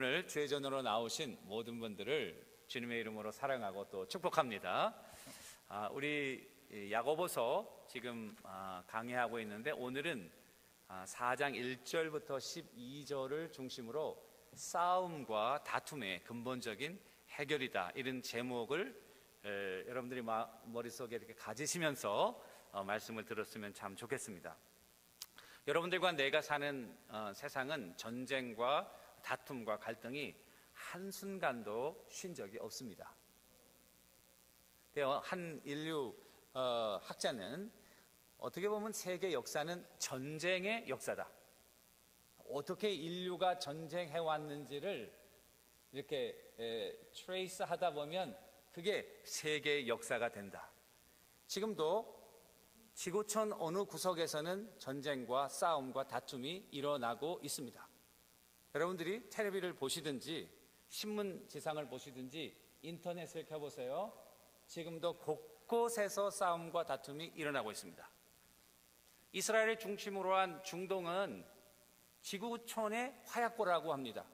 오늘 주의전으로 나오신 모든 분들을 주님의 이름으로 사랑하고 또 축복합니다. 우리 야고보서 지금 강의하고 있는데 오늘은 4장 1절부터 12절을 중심으로 싸움과 다툼의 근본적인 해결이다, 이런 제목을 여러분들이 머릿속에 이렇게 가지시면서 말씀을 들었으면 참 좋겠습니다. 여러분들과 내가 사는 세상은 전쟁과 다툼과 갈등이 한순간도 쉰 적이 없습니다. 한 인류 학자는 어떻게 보면 세계 역사는 전쟁의 역사다, 어떻게 인류가 전쟁해 왔는지를 이렇게 트레이스 하다 보면 그게 세계의 역사가 된다. 지금도 지구촌 어느 구석에서는 전쟁과 싸움과 다툼이 일어나고 있습니다. 여러분들이 텔레비를 보시든지 신문 지상을 보시든지 인터넷을 켜보세요. 지금도 곳곳에서 싸움과 다툼이 일어나고 있습니다. 이스라엘을 중심으로 한 중동은 지구촌의 화약고라고 합니다.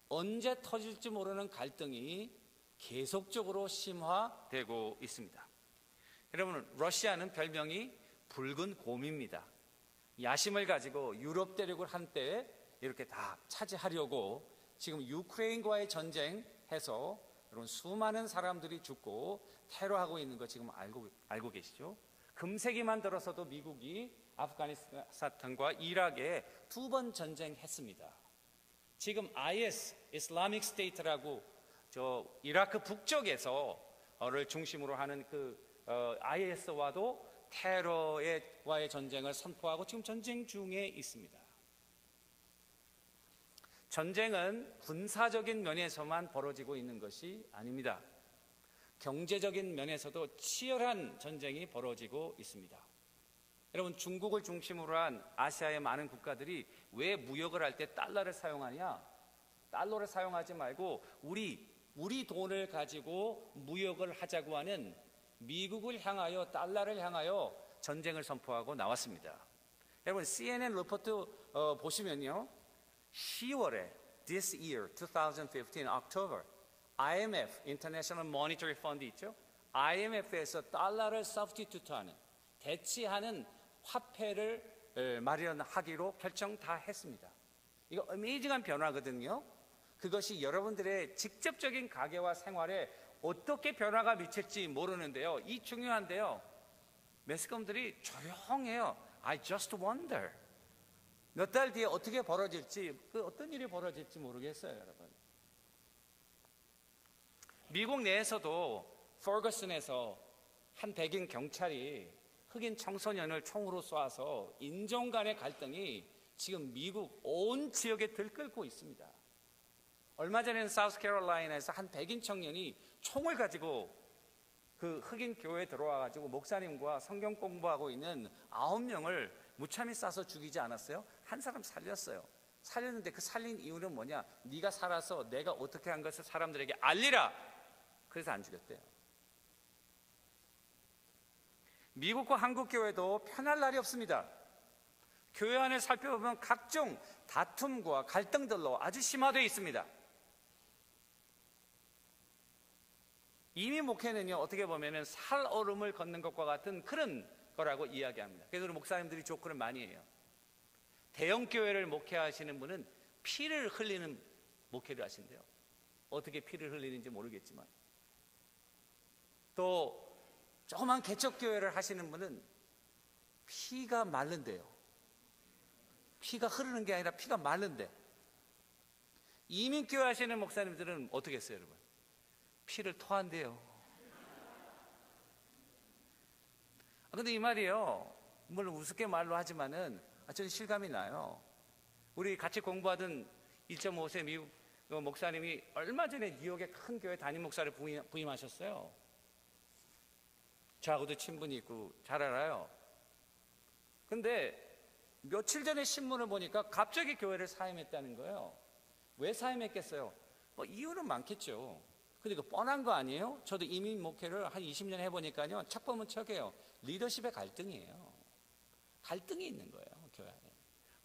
언제 터질지 모르는 갈등이 계속적으로 심화되고 있습니다. 여러분, 러시아는 별명이 붉은 곰입니다. 야심을 가지고 유럽 대륙을 한때 이렇게 다 차지하려고 지금 유크레인과의 전쟁해서 여러분 수많은 사람들이 죽고 테러하고 있는 거 지금 알고 계시죠? 금세기만 들어서도 미국이 아프가니스탄과 이라크에 2번 전쟁했습니다. 지금 IS, 이슬라믹 스테이트라고 저 이라크 북쪽에서를 중심으로 하는 그 IS와도 테러와의 전쟁을 선포하고 지금 전쟁 중에 있습니다. 전쟁은 군사적인 면에서만 벌어지고 있는 것이 아닙니다. 경제적인 면에서도 치열한 전쟁이 벌어지고 있습니다. 여러분, 중국을 중심으로 한 아시아의 많은 국가들이 왜 무역을 할 때 달러를 사용하냐? 달러를 사용하지 말고 우리 돈을 가지고 무역을 하자고 하는 미국을 향하여, 달러를 향하여 전쟁을 선포하고 나왔습니다. 여러분, CNN 리포트 보시면요, 10월에 this year 2015 October IMF International Monetary Fund 있죠? IMF에서 달러를 substitute하는, 대치하는 화폐를 마련하기로 결정 다 했습니다. 이거 어메이징한 변화거든요. 그것이 여러분들의 직접적인 가계와 생활에 어떻게 변화가 미칠지 모르는데요, 이 중요한데요, 매스컴들이 조용해요. I just wonder. 몇 달 뒤에 어떻게 벌어질지, 어떤 일이 벌어질지 모르겠어요, 여러분. 미국 내에서도 퍼거슨에서 한 백인 경찰이 흑인 청소년을 총으로 쏴서 인종 간의 갈등이 지금 미국 온 지역에 들끓고 있습니다. 얼마 전에는 사우스캐롤라이나에서 한 백인 청년이 총을 가지고 그 흑인 교회에 들어와가지고 목사님과 성경 공부하고 있는 9명을 무참히 쏴서 죽이지 않았어요? 한 사람 살렸어요. 살렸는데 그 살린 이유는 뭐냐? 네가 살아서 내가 어떻게 한 것을 사람들에게 알리라. 그래서 안 죽였대요. 미국과 한국 교회도 편할 날이 없습니다. 교회 안을 살펴보면 각종 다툼과 갈등들로 아주 심화되어 있습니다. 이미 목회는요, 어떻게 보면 살얼음을 걷는 것과 같은 그런 거라고 이야기합니다. 그래서 우리 목사님들이 조크를 많이 해요. 대형 교회를 목회하시는 분은 피를 흘리는 목회를 하신대요. 어떻게 피를 흘리는지 모르겠지만, 또 조그만 개척교회를 하시는 분은 피가 마른대요. 피가 흐르는 게 아니라 피가 마른데, 이민교회 하시는 목사님들은 어떻게 했어요, 여러분? 피를 토한대요. 근데 이 말이에요, 물론 우습게 말로 하지만은 저는 실감이 나요. 우리 같이 공부하던 1.5세 미국 목사님이 얼마 전에 뉴욕의 큰 교회 담임 목사를 부임하셨어요. 저하고도 친분이 있고 잘 알아요. 근데 며칠 전에 신문을 보니까 갑자기 교회를 사임했다는 거예요. 왜 사임했겠어요? 이유는 많겠죠. 근데 그 뻔한 거 아니에요? 저도 이민 목회를 한 20년 해보니까요, 척 보면 척이에요. 리더십의 갈등이에요. 갈등이 있는 거예요, 교회 안에.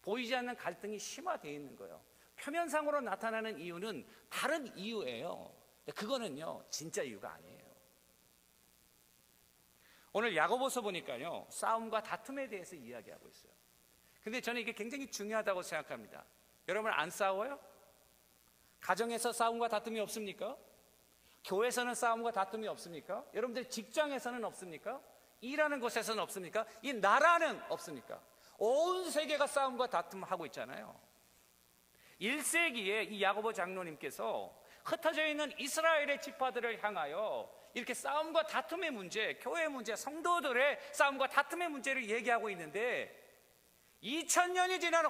보이지 않는 갈등이 심화되어 있는 거예요. 표면상으로 나타나는 이유는 다른 이유예요. 그거는요, 진짜 이유가 아니에요. 오늘 야고보서 보니까요, 싸움과 다툼에 대해서 이야기하고 있어요. 근데 저는 이게 굉장히 중요하다고 생각합니다. 여러분 안 싸워요? 가정에서 싸움과 다툼이 없습니까? 교회에서는 싸움과 다툼이 없습니까? 여러분들 직장에서는 없습니까? 일하는 곳에서는 없습니까? 이 나라는 없습니까? 온 세계가 싸움과 다툼하고 있잖아요. 1세기에 이 야고보 장로님께서 흩어져 있는 이스라엘의 지파들을 향하여 이렇게 싸움과 다툼의 문제, 교회의 문제, 성도들의 싸움과 다툼의 문제를 얘기하고 있는데 2000년이 지난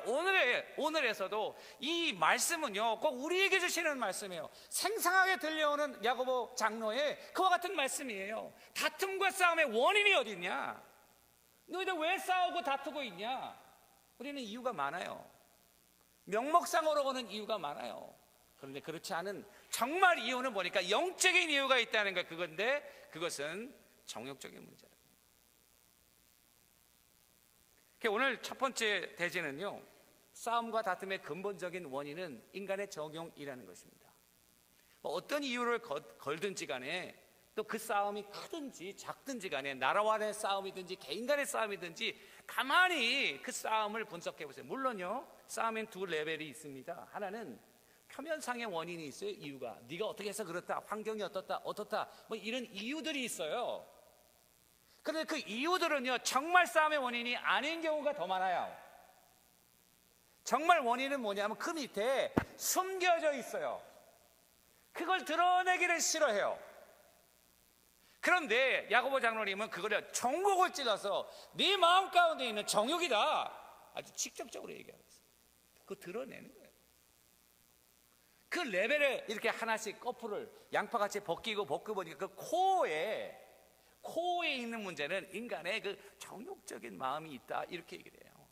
오늘에서도 이 말씀은요, 꼭 우리에게 주시는 말씀이에요. 생생하게 들려오는 야고보 장로의 그와 같은 말씀이에요. 다툼과 싸움의 원인이 어디 있냐? 너희들 왜 싸우고 다투고 있냐? 우리는 이유가 많아요. 명목상으로 보는 이유가 많아요. 그런데 그렇지 않은 정말 이유는 보니까 영적인 이유가 있다는 것, 그건데 그것은 정욕적인 문제예요. 오늘 첫 번째 대제는요, 싸움과 다툼의 근본적인 원인은 인간의 정욕이라는 것입니다. 어떤 이유를 걸든지 간에, 또 그 싸움이 크든지 작든지 간에, 나라와의 싸움이든지 개인 간의 싸움이든지 가만히 그 싸움을 분석해 보세요. 물론요, 싸움엔 두 레벨이 있습니다. 하나는 표면상의 원인이 있어요. 이유가 네가 어떻게 해서 그렇다, 환경이 어떻다 뭐 이런 이유들이 있어요. 그런데 그 이유들은요, 정말 싸움의 원인이 아닌 경우가 더 많아요. 정말 원인은 뭐냐면 그 밑에 숨겨져 있어요. 그걸 드러내기를 싫어해요. 그런데 야고보 장로님은 그걸 정곡을 찔러서 네 마음 가운데 있는 정욕이다, 아주 직접적으로 얘기하고 있어요. 그거 드러내는 거예요. 그 레벨에 이렇게 하나씩 거풀을 양파같이 벗기고 보니까 그 코어에 있는 문제는 인간의 그 정욕적인 마음이 있다, 이렇게 얘기를 해요.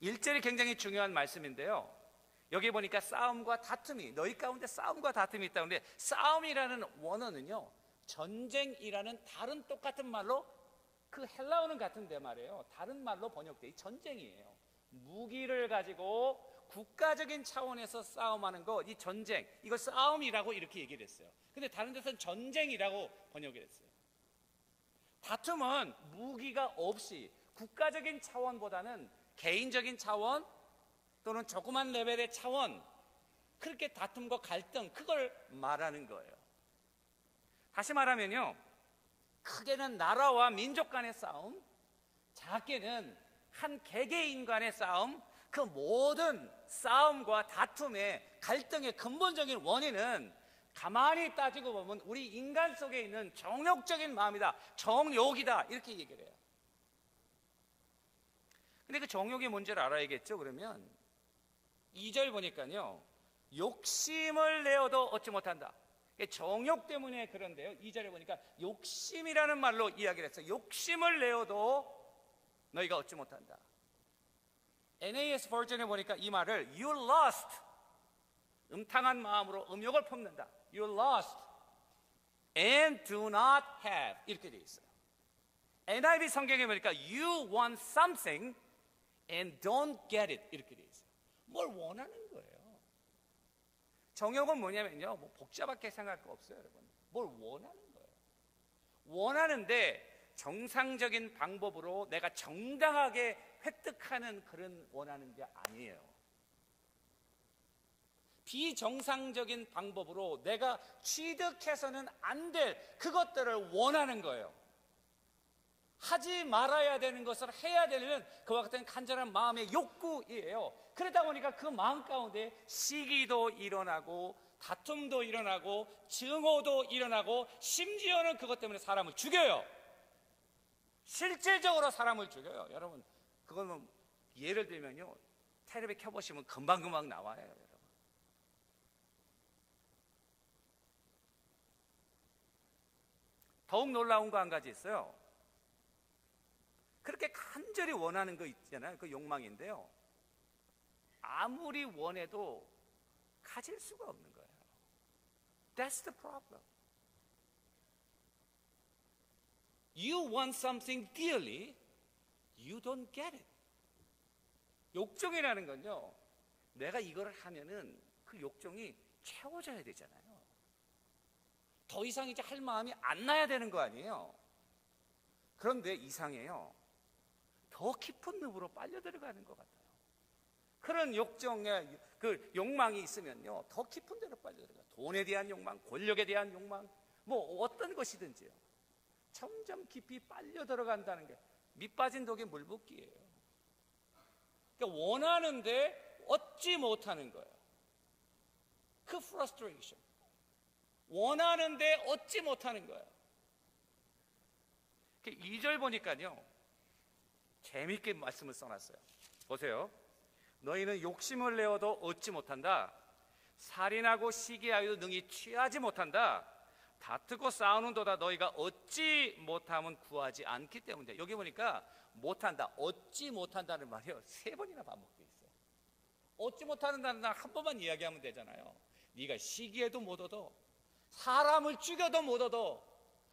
1절이 굉장히 중요한 말씀인데요, 여기 보니까 싸움과 다툼이, 너희 가운데 싸움과 다툼이 있다. 근데 싸움이라는 원어는요, 전쟁이라는 다른 똑같은 말로, 그 헬라어는 같은데 말이에요, 다른 말로 번역돼 전쟁이에요. 무기를 가지고 국가적인 차원에서 싸움하는 거, 이 전쟁, 이거 싸움이라고 이렇게 얘기를 했어요. 근데 다른 데서는 전쟁이라고 번역을 했어요. 다툼은 무기가 없이 국가적인 차원보다는 개인적인 차원 또는 조그만 레벨의 차원, 그렇게 다툼과 갈등, 그걸 말하는 거예요. 다시 말하면요, 크게는 나라와 민족 간의 싸움, 작게는 한 개개인 간의 싸움, 그 모든 싸움과 다툼의 갈등의 근본적인 원인은 가만히 따지고 보면 우리 인간 속에 있는 정욕적인 마음이다, 정욕이다, 이렇게 얘기를 해요. 근데 그 정욕의 문제를 알아야겠죠. 그러면 2절 보니까요, 욕심을 내어도 얻지 못한다. 정욕 때문에 그런데요, 2절에 보니까 욕심이라는 말로 이야기를 했어요. 욕심을 내어도 너희가 얻지 못한다. NAS 버전에 보니까 이 말을 you lost, 음탕한 마음으로 음욕을 품는다, you lost and do not have, 이렇게 되어 있어요. NIV 성경에 보니까 you want something and don't get it, 이렇게 되어 있어요. 뭘 원하는 거예요. 정욕은 뭐냐면요, 뭐 복잡하게 생각할 거 없어요, 여러분. 뭘 원하는 거예요. 원하는데 정상적인 방법으로 내가 정당하게 획득하는 그런 원하는 게 아니에요. 비정상적인 방법으로 내가 취득해서는 안 될 그것들을 원하는 거예요. 하지 말아야 되는 것을 해야 되는 그와 같은 간절한 마음의 욕구이에요. 그러다 보니까 그 마음 가운데 시기도 일어나고 다툼도 일어나고 증오도 일어나고 심지어는 그것 때문에 사람을 죽여요. 실질적으로 사람을 죽여요. 여러분, 그거는 예를 들면요, 텔레비 켜보시면 금방금방 나와요. 여러분, 더욱 놀라운 거 한 가지 있어요. 그렇게 간절히 원하는 거 있잖아요, 그 욕망인데요, 아무리 원해도 가질 수가 없는 거예요. That's the problem. You want something dearly, you don't get it. 욕정이라는 건요, 내가 이거를 하면은 그 욕정이 채워져야 되잖아요. 더 이상 이제 할 마음이 안 나야 되는 거 아니에요. 그런데 이상해요. 더 깊은 늪으로 빨려 들어가는 것 같아요. 그런 욕정에 그 욕망이 있으면요, 더 깊은 데로 빨려 들어가요. 돈에 대한 욕망, 권력에 대한 욕망, 뭐 어떤 것이든지요. 점점 깊이 빨려 들어간다는 게 밑 빠진 독에 물 붓기예요. 그러니까 원하는데 얻지 못하는 거예요. 그 frustration. 원하는데 얻지 못하는 거예요. 2절 보니까요, 재미있게 말씀을 써놨어요. 보세요. 너희는 욕심을 내어도 얻지 못한다. 살인하고 시기하여도 능히 취하지 못한다. 다투고 싸우는도다 너희가 얻지 못하면 구하지 않기 때문이다. 여기 보니까 못한다, 얻지 못한다는 말이요 3번이나 반복되어 있어요. 얻지 못한다는 말 한 번만 이야기하면 되잖아요. 네가 시기해도 못 얻어, 사람을 죽여도 못 얻어,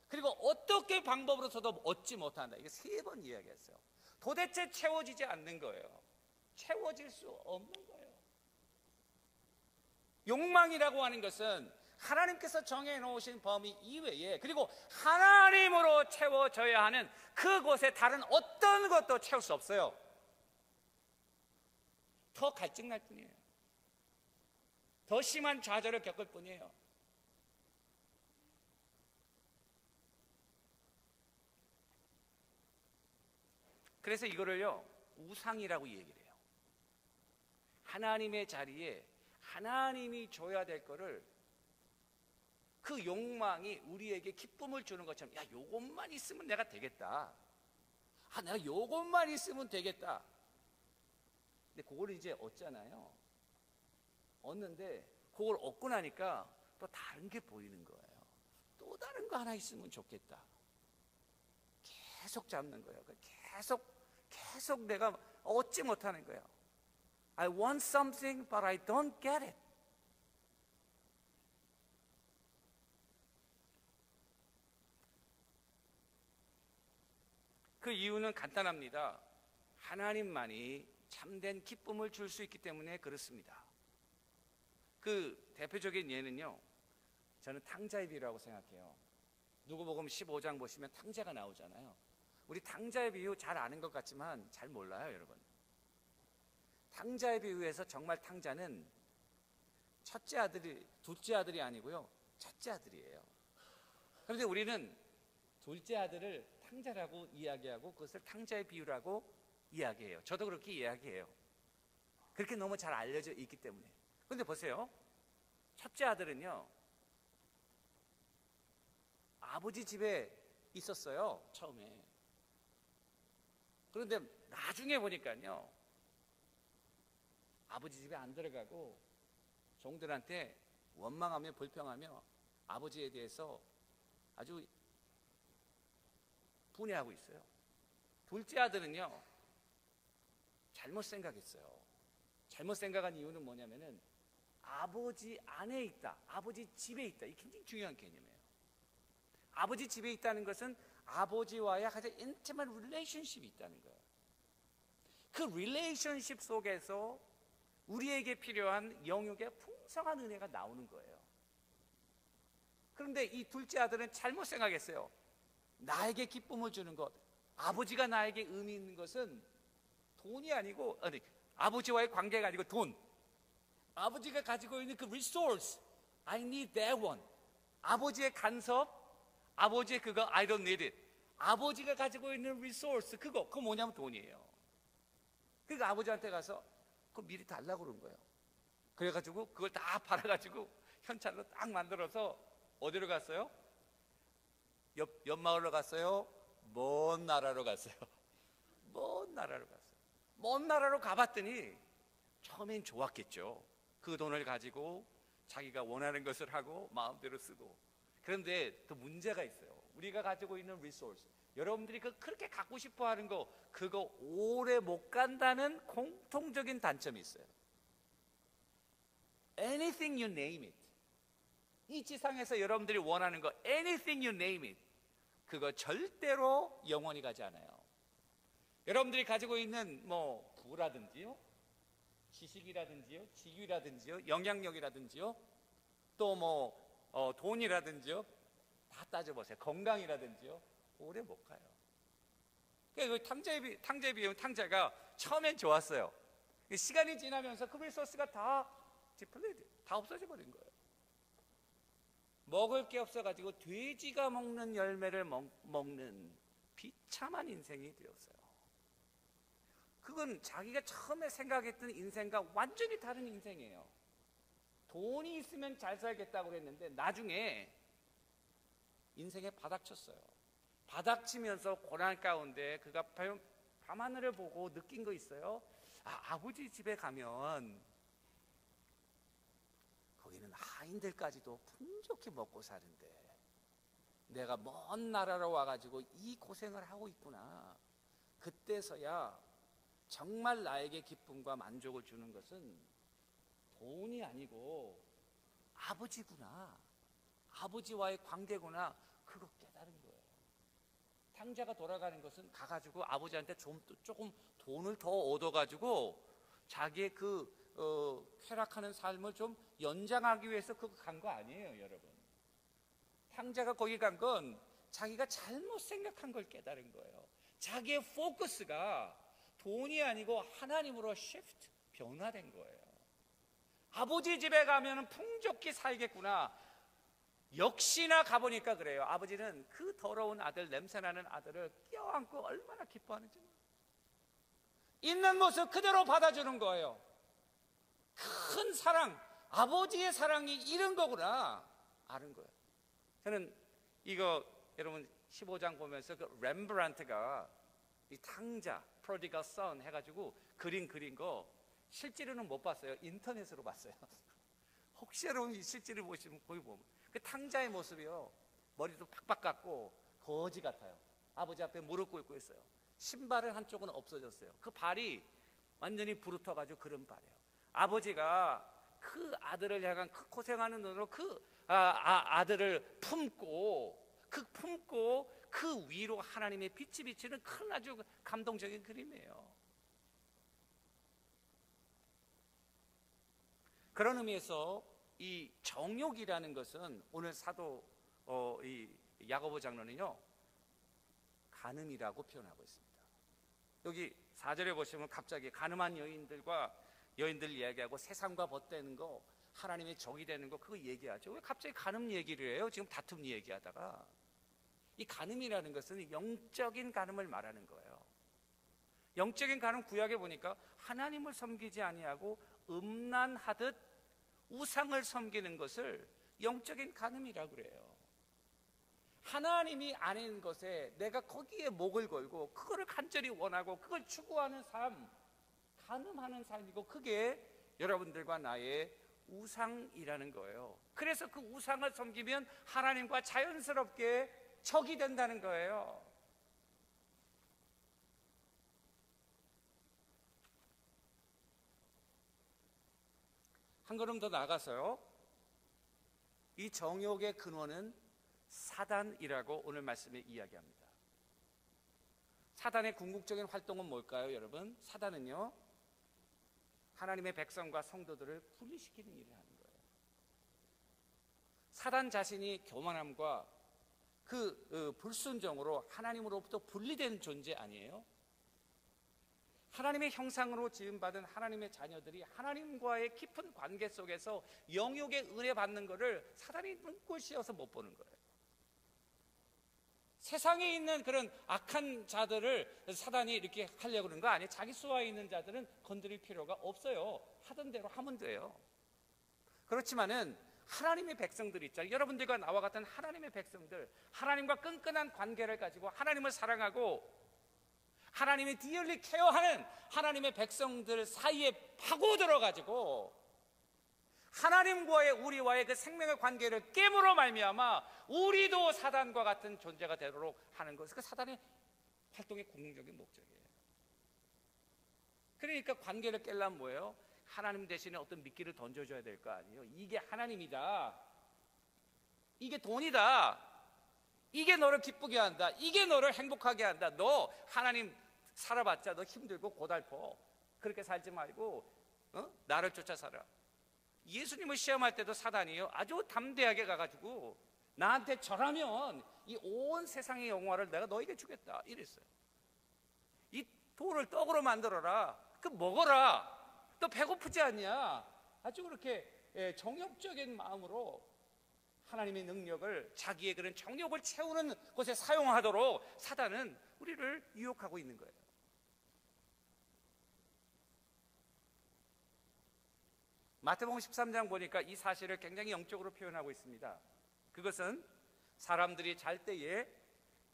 그리고 어떻게 방법으로서도 얻지 못한다. 이게 3번 이야기했어요. 도대체 채워지지 않는 거예요. 채워질 수 없는 거예요. 욕망이라고 하는 것은 하나님께서 정해놓으신 범위 이외에, 그리고 하나님으로 채워져야 하는 그곳에 다른 어떤 것도 채울 수 없어요. 더 갈증날 뿐이에요. 더 심한 좌절을 겪을 뿐이에요. 그래서 이거를요, 우상이라고 얘기를 해요. 하나님의 자리에 하나님이 줘야 될 거를, 그 욕망이 우리에게 기쁨을 주는 것처럼, 야, 요것만 있으면 내가 되겠다. 아, 내가 요것만 있으면 되겠다. 근데 그걸 이제 얻잖아요. 얻는데 그걸 얻고 나니까 또 다른 게 보이는 거예요. 또 다른 거 하나 있으면 좋겠다. 계속 잡는 거예요. 계속 내가 얻지 못하는 거예요. I want something but I don't get it. 그 이유는 간단합니다. 하나님만이 참된 기쁨을 줄 수 있기 때문에 그렇습니다. 그 대표적인 예는요, 저는 탕자의 비유라고 생각해요. 누구복음 15장 보시면 탕자가 나오잖아요. 우리 탕자의 비유 잘 아는 것 같지만 잘 몰라요, 여러분. 탕자의 비유에서 정말 탕자는 첫째 아들이, 둘째 아들이 아니고요, 첫째 아들이에요. 그런데 우리는 둘째 아들을 탕자라고 이야기하고 그것을 탕자의 비유라고 이야기해요. 저도 그렇게 이야기해요. 그렇게 너무 잘 알려져 있기 때문에. 그런데 보세요. 첫째 아들은요, 아버지 집에 있었어요, 처음에. 그런데 나중에 보니까요, 아버지 집에 안 들어가고 종들한테 원망하며 불평하며 아버지에 대해서 아주 분해하고 있어요. 둘째 아들은요, 잘못 생각했어요. 잘못 생각한 이유는 뭐냐면은 아버지 안에 있다, 아버지 집에 있다. 이게 굉장히 중요한 개념이에요. 아버지 집에 있다는 것은 아버지와의 가장 인티멀 릴레이션십이 있다는 거예요. 그 릴레이션십 속에서 우리에게 필요한 영육의 풍성한 은혜가 나오는 거예요. 그런데 이 둘째 아들은 잘못 생각했어요. 나에게 기쁨을 주는 것, 아버지가 나에게 의미 있는 것은 돈이 아니고, 아버지와의 관계가 아니고 돈, 아버지가 가지고 있는 그 resource, I need that one. 아버지의 간섭, 아버지의 그거 I don't need it. 아버지가 가지고 있는 resource, 그거 뭐냐면 돈이에요. 그러니까 아버지한테 가서 그거 미리 달라고 그런 거예요. 그래가지고 그걸 다 팔아가지고 현찰로 딱 만들어서 어디로 갔어요? 옆 마을로 갔어요? 먼 나라로 갔어요. 먼 나라로 갔어요. 먼 나라로 가봤더니 처음엔 좋았겠죠. 그 돈을 가지고 자기가 원하는 것을 하고 마음대로 쓰고. 그런데 또 문제가 있어요. 우리가 가지고 있는 리소스, 여러분들이 그렇게 갖고 싶어 하는 거, 그거 오래 못 간다는 공통적인 단점이 있어요. Anything you name it. 이 지상에서 여러분들이 원하는 거, anything you name it. 그거 절대로 영원히 가지 않아요. 여러분들이 가지고 있는 뭐 부라든지요, 지식이라든지요, 직위라든지요, 영향력이라든지요, 또 돈이라든지요, 다 따져보세요. 건강이라든지요, 오래 못 가요. 그러니까 탕자가 처음엔 좋았어요. 시간이 지나면서 그 리소스가 다 디플레이드, 다 없어져 버린 거예요. 먹을 게 없어가지고 돼지가 먹는 열매를 먹는 비참한 인생이 되었어요. 그건 자기가 처음에 생각했던 인생과 완전히 다른 인생이에요. 돈이 있으면 잘 살겠다고 그랬는데 나중에 인생에 바닥쳤어요. 바닥치면서 고난 가운데 그가 밤하늘을 보고 느낀 거 있어요. 아버지 집에 가면 거기는 하인들까지도 풍족히 먹고 사는데 내가 먼 나라로 와가지고 이 고생을 하고 있구나. 그때서야 정말 나에게 기쁨과 만족을 주는 것은 돈이 아니고 아버지구나, 아버지와의 관계구나, 그거 깨달은 거예요. 탕자가 돌아가는 것은 가가지고 아버지한테 조금 돈을 더 얻어가지고 자기의 쾌락하는 삶을 좀 연장하기 위해서 그거 간 거 아니에요, 여러분. 탕자가 거기 간 건 자기가 잘못 생각한 걸 깨달은 거예요. 자기의 포커스가 돈이 아니고 하나님으로 시프트, 변화된 거예요. 아버지 집에 가면 풍족히 살겠구나. 역시나 가보니까 그래요. 아버지는 그 더러운 아들, 냄새나는 아들을 껴안고 얼마나 기뻐하는지 있는 모습 그대로 받아주는 거예요. 큰 사랑, 아버지의 사랑이 이런 거구나 아는 거예요. 저는 이거 여러분 15장 보면서 그 렘브란트가 이 탕자, 프로디갈 선 해가지고 그린 거 실제로는 못 봤어요. 인터넷으로 봤어요. 혹시 여러분 이 실제로 보시면 거기 보면 그 탕자의 모습이요, 머리도 팍팍 깎고 거지 같아요. 아버지 앞에 무릎 꿇고 있어요. 신발은 한쪽은 없어졌어요. 그 발이 완전히 부르터가지고 그런 발이에요. 아버지가 그 아들을 향한 그 고생하는 눈으로 아들을 품고 그 위로 하나님의 빛이 비치는 큰 아주 감동적인 그림이에요. 그런 의미에서 이 정욕이라는 것은 오늘 사도 이 야고보 장로는요, 간음이라고 표현하고 있습니다. 여기 4절에 보시면 갑자기 가늠한 여인들 이야기하고 세상과 벗되는 거, 하나님의 적이 되는 거, 그거 얘기하죠. 왜 갑자기 간음 얘기를 해요? 지금 다툼 얘기하다가. 이 간음이라는 것은 영적인 간음을 말하는 거예요. 영적인 간음, 구약에 보니까 하나님을 섬기지 아니하고 음란하듯 우상을 섬기는 것을 영적인 간음이라고 그래요. 하나님이 아닌 것에 내가 거기에 목을 걸고 그거를 간절히 원하고 그걸 추구하는 삶, 간음하는 삶이고, 그게 여러분들과 나의 우상이라는 거예요. 그래서 그 우상을 섬기면 하나님과 자연스럽게 적이 된다는 거예요. 한 걸음 더 나가서요, 이 정욕의 근원은 사단이라고 오늘 말씀에 이야기합니다. 사단의 궁극적인 활동은 뭘까요, 여러분? 사단은요, 하나님의 백성과 성도들을 분리시키는 일을 하는 거예요. 사단 자신이 교만함과 불순종으로 하나님으로부터 분리된 존재 아니에요? 하나님의 형상으로 지음받은 하나님의 자녀들이 하나님과의 깊은 관계 속에서 영욕의 은혜 받는 것을 사단이 눈꼴씌어서 못 보는 거예요. 세상에 있는 그런 악한 자들을 사단이 이렇게 하려고 그러는 거 아니에요. 자기 수하에 있는 자들은 건드릴 필요가 없어요. 하던 대로 하면 돼요. 그렇지만은 하나님의 백성들 있잖아요. 여러분들과 나와 같은 하나님의 백성들, 하나님과 끈끈한 관계를 가지고 하나님을 사랑하고 하나님이 디얼리 케어하는 하나님의 백성들 사이에 파고들어가지고 하나님과의 우리와의 그 생명의 관계를 깨므로 말미암아 우리도 사단과 같은 존재가 되도록 하는 것은 그 사단의 활동의 궁극적인 목적이에요. 그러니까 관계를 깨려면 뭐예요? 하나님 대신에 어떤 미끼를 던져줘야 될 거 아니에요. 이게 하나님이다, 이게 돈이다, 이게 너를 기쁘게 한다, 이게 너를 행복하게 한다. 너 하나님 살아봤자 너 힘들고 고달퍼, 그렇게 살지 말고 나를 쫓아 살아. 예수님을 시험할 때도 사단이요 아주 담대하게 가가지고 나한테 절하면 이 온 세상의 영화를 내가 너에게 주겠다 이랬어요. 이 돌을 떡으로 만들어라. 그 먹어라. 너 배고프지 않냐? 아주 그렇게 정욕적인 마음으로 하나님의 능력을 자기의 그런 정욕을 채우는 곳에 사용하도록 사단은 우리를 유혹하고 있는 거예요. 마태복음 13장 보니까 이 사실을 굉장히 영적으로 표현하고 있습니다. 그것은 사람들이 잘 때에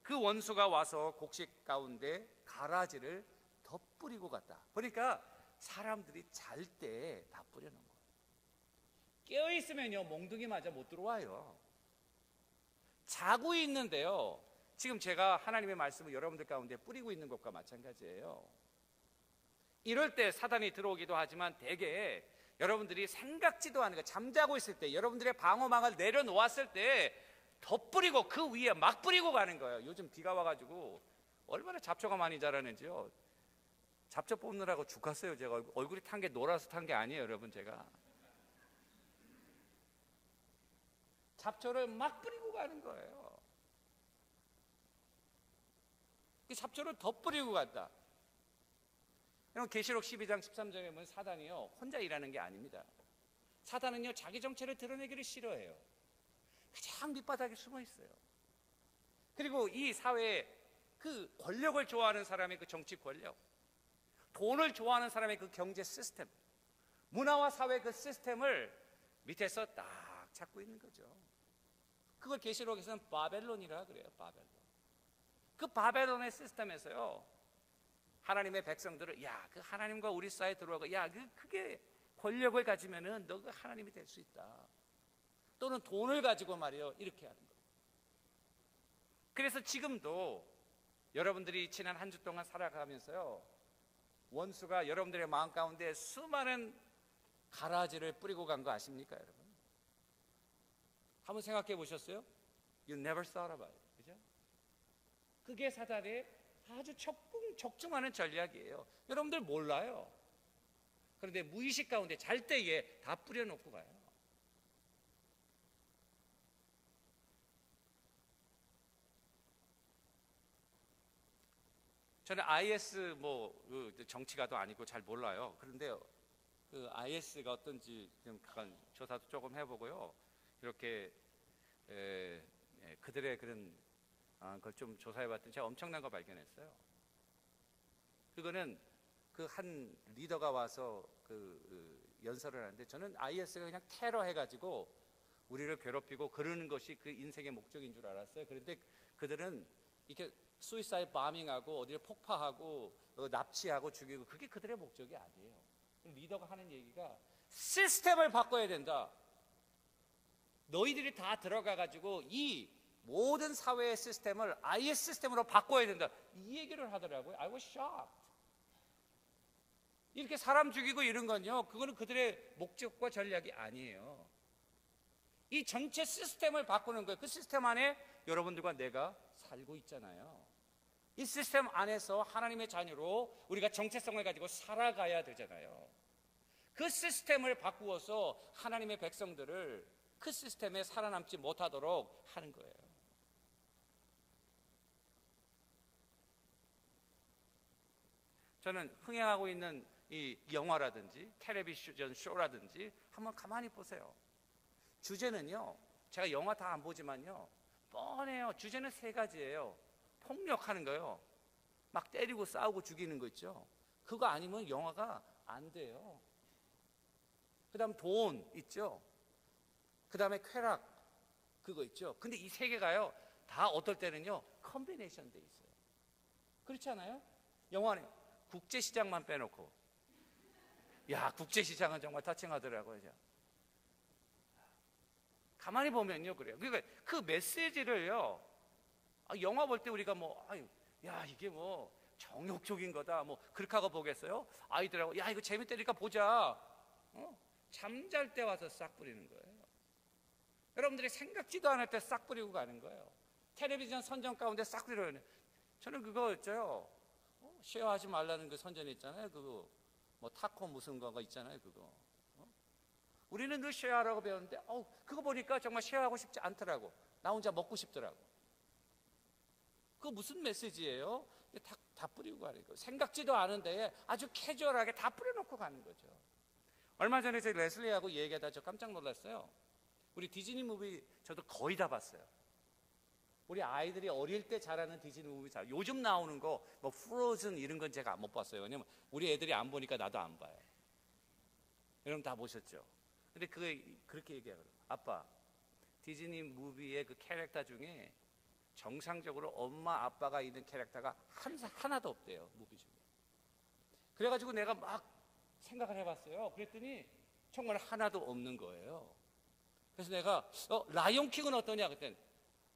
그 원수가 와서 곡식 가운데 가라지를 덧뿌리고 갔다. 그러니까 사람들이 잘 때 다 뿌려놓은 거예요. 깨어있으면요 몽둥이 맞아 못 들어와요. 자고 있는데요 지금 제가 하나님의 말씀을 여러분들 가운데 뿌리고 있는 것과 마찬가지예요. 이럴 때 사단이 들어오기도 하지만 대개 여러분들이 생각지도 않은 거 잠자고 있을 때 여러분들의 방어막을 내려놓았을 때 덧뿌리고 그 위에 막 뿌리고 가는 거예요. 요즘 비가 와가지고 얼마나 잡초가 많이 자라는지요. 잡초 뽑느라고 죽었어요. 제가 얼굴이 탄 게 노라서 탄 게 아니에요 여러분. 제가 잡초를 막 뿌리고 가는 거예요. 그 잡초를 덧뿌리고 갔다. 여러분 계시록 12장 13절에 보면 사단이요 혼자 일하는 게 아닙니다. 사단은요 자기 정체를 드러내기를 싫어해요. 가장 밑바닥에 숨어 있어요. 그리고 이 사회에 그 권력을 좋아하는 사람의 그 정치 권력, 돈을 좋아하는 사람의 그 경제 시스템, 문화와 사회 그 시스템을 밑에서 딱 잡고 있는 거죠. 그걸 계시록에서는 바벨론이라 그래요. 바벨론. 그 바벨론의 시스템에서요 하나님의 백성들을 그 하나님과 우리 사이에 들어가고 그게 권력을 가지면은 너가 하나님이 될 수 있다. 또는 돈을 가지고 말이요 이렇게 하는 거예요. 그래서 지금도 여러분들이 지난 한 주 동안 살아가면서요 원수가 여러분들의 마음 가운데 수많은 가라지를 뿌리고 간 거 아십니까 여러분? 한번 생각해 보셨어요? You never thought about it. 그죠? 그게 사단의 아주 적중하는 전략이에요. 여러분들 몰라요. 그런데 무의식 가운데 잘 때에 다 뿌려놓고 가요. 저는 IS 정치가도 아니고 잘 몰라요. 그런데 그 IS가 어떤지 좀 조사도 조금 해보고요. 이렇게 그들의 그런 그걸 좀 조사해봤더니 제가 엄청난 거 발견했어요. 그거는 그 한 리더가 와서 연설을 하는데 저는 IS가 그냥 테러 해가지고 우리를 괴롭히고 그러는 것이 그 인생의 목적인 줄 알았어요. 그런데 그들은 이렇게 수이사이드 바밍하고 어디를 폭파하고 납치하고 죽이고 그게 그들의 목적이 아니에요. 리더가 하는 얘기가 시스템을 바꿔야 된다. 너희들이 다 들어가가지고 이 모든 사회의 시스템을 IS 시스템으로 바꿔야 된다. 이 얘기를 하더라고요. I was shocked. 이렇게 사람 죽이고 이런 건요, 그거는 그들의 목적과 전략이 아니에요. 이 전체 시스템을 바꾸는 거예요. 그 시스템 안에 여러분들과 내가 살고 있잖아요. 이 시스템 안에서 하나님의 자녀로 우리가 정체성을 가지고 살아가야 되잖아요. 그 시스템을 바꾸어서 하나님의 백성들을 그 시스템에 살아남지 못하도록 하는 거예요. 저는 흥행하고 있는 이 영화라든지 텔레비전 쇼라든지 한번 가만히 보세요. 주제는요, 제가 영화 다 안 보지만요, 뻔해요. 주제는 세 가지예요. 폭력하는 거요. 막 때리고 싸우고 죽이는 거 있죠. 그거 아니면 영화가 안 돼요. 그 다음 돈 있죠. 그 다음에 쾌락 그거 있죠. 근데 이 세 개가요 다 어떨 때는요 컨비네이션 돼 있어요. 그렇지 않아요? 영화는 국제시장만 빼놓고 국제시장은 정말 터칭하더라고요. 가만히 보면요 그래요. 그러니까 그 메시지를요 영화 볼 때 우리가 이게 정욕적인 거다 그렇게 하고 보겠어요? 아이들하고 이거 재밌다니까 보자. 잠잘 때 와서 싹 뿌리는 거예요. 여러분들이 생각지도 않을 때 싹 뿌리고 가는 거예요. 텔레비전 선전 가운데 싹 뿌리는. 저는 그거 있죠. 쉐어하지 말라는 그 선전 있잖아요. 그거 뭐 타코 무슨 거 있잖아요, 그거. 우리는 늘 쉐어하라고 배웠는데 그거 보니까 정말 쉐어하고 싶지 않더라고. 나 혼자 먹고 싶더라고. 그거 무슨 메시지예요? 다 뿌리고 가는 거. 생각지도 않은데 아주 캐주얼하게 다 뿌려놓고 가는 거죠. 얼마 전에 제 레슬리하고 얘기하다 저 깜짝 놀랐어요. 우리 디즈니 무비 저도 거의 다 봤어요. 우리 아이들이 어릴 때 잘하는 디즈니 무비 잘. 요즘 나오는 거 뭐 프로즌 이런 건 제가 못 봤어요. 왜냐면 우리 애들이 안 보니까 나도 안 봐요. 여러분 다 보셨죠? 근데 그렇게 얘기하거든요. 아빠, 디즈니 무비의 그 캐릭터 중에 정상적으로 엄마 아빠가 있는 캐릭터가 하나도 없대요, 무비 중에. 그래가지고 내가 막 생각을 해봤어요. 그랬더니 정말 하나도 없는 거예요. 그래서 내가 라이온킹은 어떠냐 그랬더니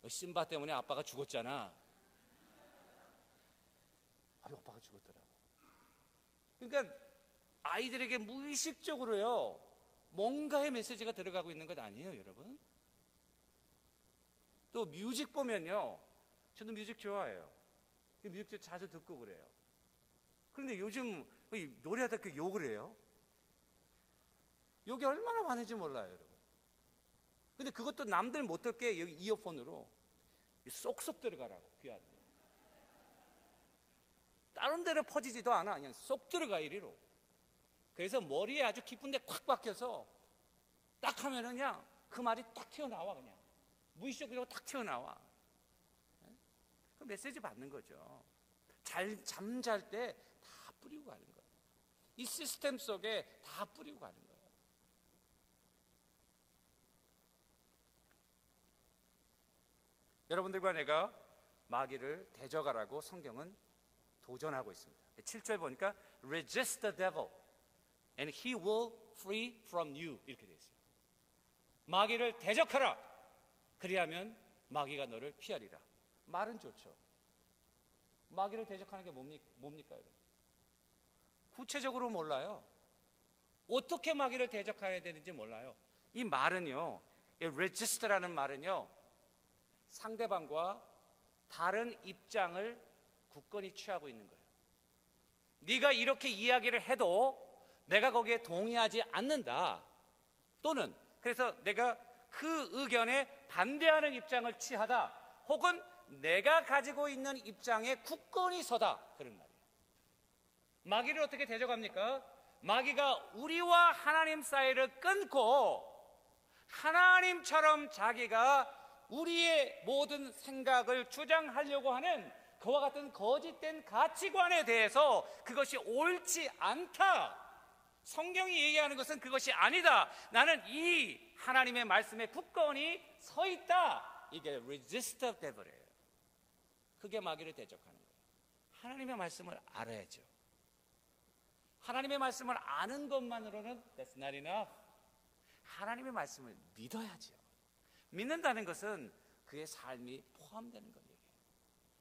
심바 때문에 아빠가 죽었잖아. 아빠가 죽었더라고. 그러니까 아이들에게 무의식적으로요 뭔가의 메시지가 들어가고 있는 것 아니에요, 여러분? 또 뮤직 보면요, 저도 뮤직 좋아해요. 뮤직 자주 듣고 그래요. 그런데 요즘 노래하다 욕을 해요. 욕이 얼마나 많은지 몰라요, 여러분. 근데 그것도 남들 못 듣게 여기 이어폰으로 쏙쏙 들어가라고, 귀 안에. 다른 데로 퍼지지도 않아. 그냥 쏙 들어가, 이리로. 그래서 머리에 아주 깊은 데 콱 박혀서 딱 하면은 그냥 그 말이 딱 튀어나와. 그냥 무의식적으로 딱 튀어나와. 그 메시지 받는 거죠. 잠잘 때 다 뿌리고 가는 거예요. 이 시스템 속에 다 뿌리고 가는 거예요. 여러분들과 내가 마귀를 대적하라고 성경은 도전하고 있습니다. 7절 보니까 resist the devil and he will flee from you 이렇게 되어 있어요. 마귀를 대적하라. 그리하면 마귀가 너를 피하리라. 말은 좋죠. 마귀를 대적하는 게 뭡니까? 구체적으로 몰라요. 어떻게 마귀를 대적해야 되는지 몰라요. 이 말은요, 이 resist라는 말은요, 상대방과 다른 입장을 굳건히 취하고 있는 거예요. 네가 이렇게 이야기를 해도 내가 거기에 동의하지 않는다. 또는 그래서 내가 그 의견에 반대하는 입장을 취하다. 혹은 내가 가지고 있는 입장에 굳건히 서다. 그런 말이에요. 마귀를 어떻게 대적합니까? 마귀가 우리와 하나님 사이를 끊고 하나님처럼 자기가 우리의 모든 생각을 주장하려고 하는 그와 같은 거짓된 가치관에 대해서 그것이 옳지 않다. 성경이 얘기하는 것은 그것이 아니다. 나는 이 하나님의 말씀에 굳건히 서 있다. 이게 resist the devil이에요. 그게 마귀를 대적하는 거예요. 하나님의 말씀을 알아야죠. 하나님의 말씀을 아는 것만으로는 that's not enough. 하나님의 말씀을 믿어야죠. 믿는다는 것은 그의 삶이 포함되는 거예요.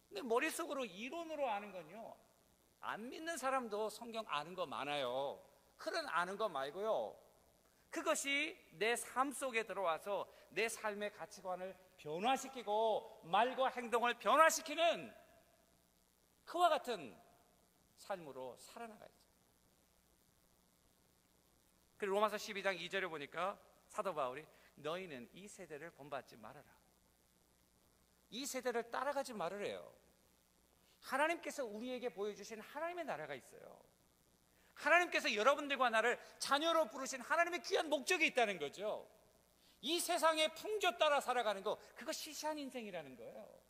근데 머릿속으로 이론으로 아는 건요, 안 믿는 사람도 성경 아는 거 많아요. 그런 아는 거 말고요, 그것이 내 삶 속에 들어와서 내 삶의 가치관을 변화시키고 말과 행동을 변화시키는 그와 같은 삶으로 살아나가야죠. 그리고 로마서 12장 2절에 보니까 사도 바울이 너희는 이 세대를 본받지 말아라. 이 세대를 따라가지 말으래요. 하나님께서 우리에게 보여주신 하나님의 나라가 있어요. 하나님께서 여러분들과 나를 자녀로 부르신 하나님의 귀한 목적이 있다는 거죠. 이 세상의 풍조 따라 살아가는 거, 그거 시시한 인생이라는 거예요.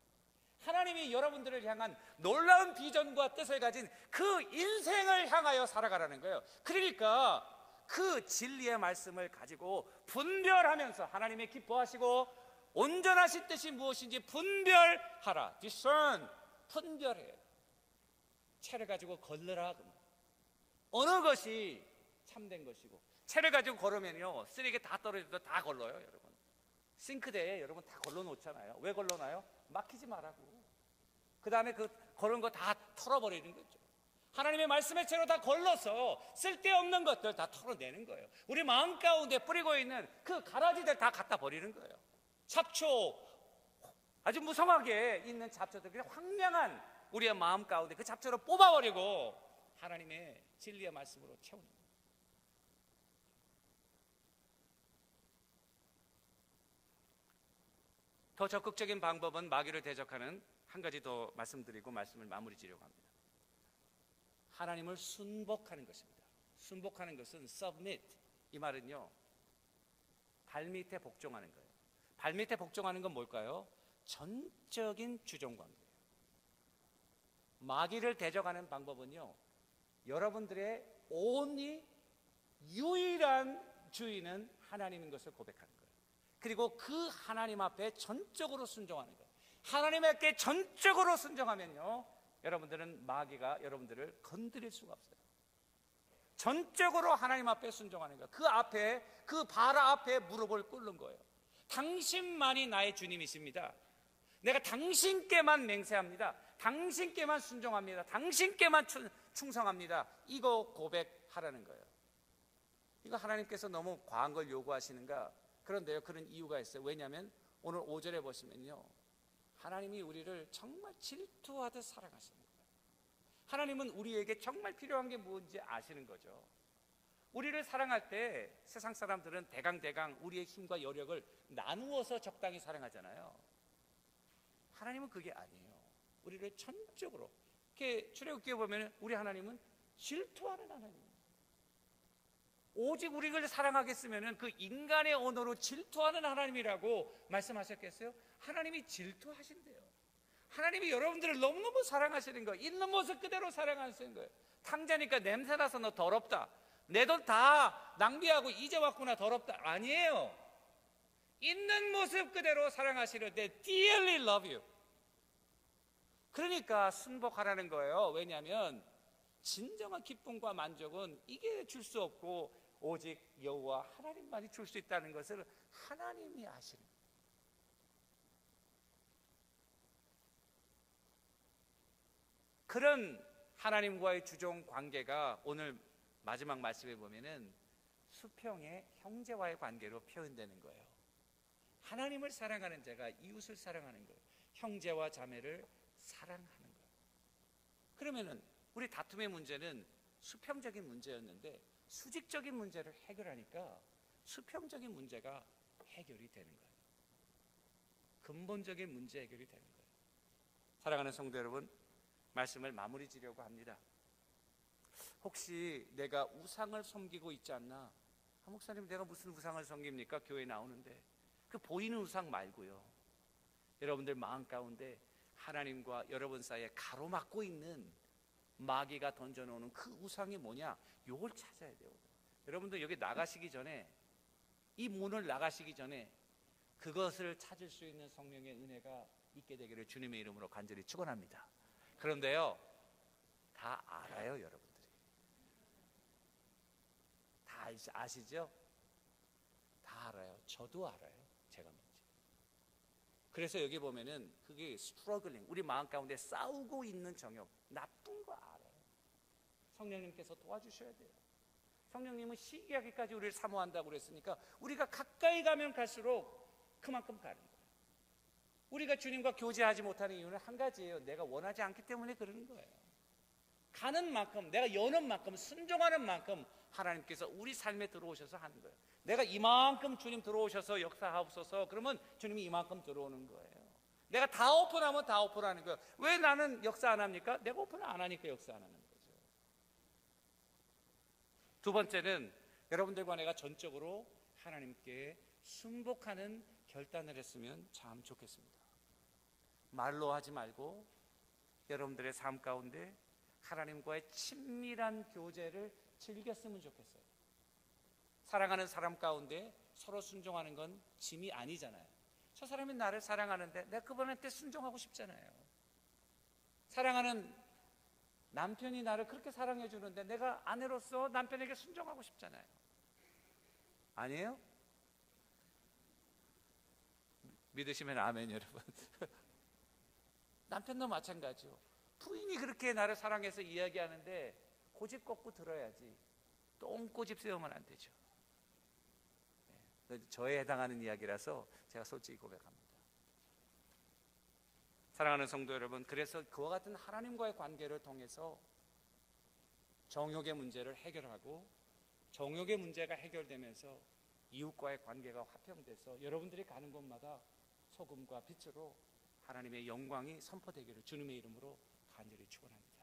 하나님이 여러분들을 향한 놀라운 비전과 뜻을 가진 그 인생을 향하여 살아가라는 거예요. 그러니까 그 진리의 말씀을 가지고 분별하면서 하나님의 기뻐하시고 온전하신 뜻이 무엇인지 분별하라. discern, 분별해. 채를 가지고 걸러라. 어느 것이 참된 것이고, 채를 가지고 걸으면요 쓰레기 다 떨어져도 다 걸러요. 여러분 싱크대에 여러분 다 걸러놓잖아요. 왜 걸러놔요? 막히지 말라고. 그 다음에 그 걸은 거 다 털어버리는 거죠. 하나님의 말씀의 채로 다 걸러서 쓸데없는 것들 다 털어내는 거예요. 우리 마음 가운데 뿌리고 있는 그 가라지들 다 갖다 버리는 거예요. 잡초, 아주 무성하게 있는 잡초들, 그냥 황량한 우리의 마음 가운데 그 잡초를 뽑아버리고 하나님의 진리의 말씀으로 채우는 거예요. 더 적극적인 방법은 마귀를 대적하는 한 가지 더 말씀드리고 말씀을 마무리 지려고 합니다. 하나님을 순복하는 것입니다. 순복하는 것은 submit, 이 말은요 발밑에 복종하는 거예요. 발밑에 복종하는 건 뭘까요? 전적인 주종관계예요. 마귀를 대적하는 방법은요, 여러분들의 only 유일한 주인은 하나님인 것을 고백하는 거예요. 그리고 그 하나님 앞에 전적으로 순종하는 거예요. 하나님께 전적으로 순종하면요, 여러분들은 마귀가 여러분들을 건드릴 수가 없어요. 전적으로 하나님 앞에 순종하는 거예요. 그 앞에, 그 바라 앞에 무릎을 꿇는 거예요. 당신만이 나의 주님이십니다. 내가 당신께만 맹세합니다. 당신께만 순종합니다. 당신께만 충성합니다. 이거 고백하라는 거예요. 이거 하나님께서 너무 과한 걸 요구하시는가? 그런데요, 그런 이유가 있어요. 왜냐하면 오늘 5절에 보시면요, 하나님이 우리를 정말 질투하듯 사랑하십니다. 하나님은 우리에게 정말 필요한 게 뭔지 아시는 거죠. 우리를 사랑할 때 세상 사람들은 대강 우리의 힘과 여력을 나누어서 적당히 사랑하잖아요. 하나님은 그게 아니에요. 우리를 전적으로, 이렇게 출애굽기에 보면 우리 하나님은 질투하는 하나님입니다. 오직 우리를 사랑하겠으면 그 인간의 언어로 질투하는 하나님이라고 말씀하셨겠어요? 하나님이 질투하신대요. 하나님이 여러분들을 너무너무 사랑하시는 거예요. 있는 모습 그대로 사랑하시는 거예요. 탕자니까 냄새나서 너 더럽다, 내 돈 다 낭비하고 이제 왔구나 더럽다, 아니에요. 있는 모습 그대로 사랑하시는데 dearly love you. 그러니까 순복하라는 거예요. 왜냐하면 진정한 기쁨과 만족은 이게 줄 수 없고 오직 여호와 하나님만이 줄 수 있다는 것을 하나님이 아시는 거예요. 그런 하나님과의 주종 관계가 오늘 마지막 말씀에 보면은 수평의 형제와의 관계로 표현되는 거예요. 하나님을 사랑하는 자가 이웃을 사랑하는 거예요. 형제와 자매를 사랑하는 거예요. 그러면은 우리 다툼의 문제는 수평적인 문제였는데 수직적인 문제를 해결하니까 수평적인 문제가 해결이 되는 거예요. 근본적인 문제 해결이 되는 거예요. 사랑하는 성도 여러분, 말씀을 마무리 지려고 합니다. 혹시 내가 우상을 섬기고 있지 않나? 목사님, 내가 무슨 우상을 섬깁니까? 교회 나오는데. 그 보이는 우상 말고요, 여러분들 마음 가운데 하나님과 여러분 사이에 가로막고 있는 마귀가 던져놓는 그 우상이 뭐냐? 요걸 찾아야 돼요. 여러분들 여기 나가시기 전에, 이 문을 나가시기 전에 그것을 찾을 수 있는 성령의 은혜가 있게 되기를 주님의 이름으로 간절히 축원합니다. 그런데요, 다 알아요. 여러분들이 다 아시죠? 다 알아요. 저도 알아요. 제가 뭔지. 그래서 여기 보면은 그게 struggling, 우리 마음 가운데 싸우고 있는 정욕, 나쁜 거 알아요. 성령님께서 도와주셔야 돼요. 성령님은 시기하기까지 우리를 사모한다고 그랬으니까 우리가 가까이 가면 갈수록 그만큼 가는 거예요. 우리가 주님과 교제하지 못하는 이유는 한 가지예요. 내가 원하지 않기 때문에 그러는 거예요. 가는 만큼, 내가 여는 만큼, 순종하는 만큼 하나님께서 우리 삶에 들어오셔서 하는 거예요. 내가 이만큼 주님 들어오셔서 역사하옵소서, 그러면 주님이 이만큼 들어오는 거예요. 내가 다 오픈하면 다 오픈하는 거예요. 왜 나는 역사 안 합니까? 내가 오픈을 안 하니까 역사 안 하는 거죠. 두 번째는 여러분들과 내가 전적으로 하나님께 순복하는 결단을 했으면 참 좋겠습니다. 말로 하지 말고 여러분들의 삶 가운데 하나님과의 친밀한 교제를 즐겼으면 좋겠어요. 사랑하는 사람 가운데 서로 순종하는 건 짐이 아니잖아요. 저 사람이 나를 사랑하는데 내가 그분한테 순종하고 싶잖아요. 사랑하는 남편이 나를 그렇게 사랑해 주는데 내가 아내로서 남편에게 순종하고 싶잖아요. 아니에요? 믿으시면 아멘. 여러분, 남편도 마찬가지요. 부인이 그렇게 나를 사랑해서 이야기하는데 고집 꺾고 들어야지 똥꼬집 세우면 안 되죠. 저에 해당하는 이야기라서 제가 솔직히 고백합니다. 사랑하는 성도 여러분, 그래서 그와 같은 하나님과의 관계를 통해서 정욕의 문제를 해결하고 정욕의 문제가 해결되면서 이웃과의 관계가 화평돼서 여러분들이 가는 곳마다 소금과 빛으로 하나님의 영광이 선포되기를 주님의 이름으로 간절히 축원합니다.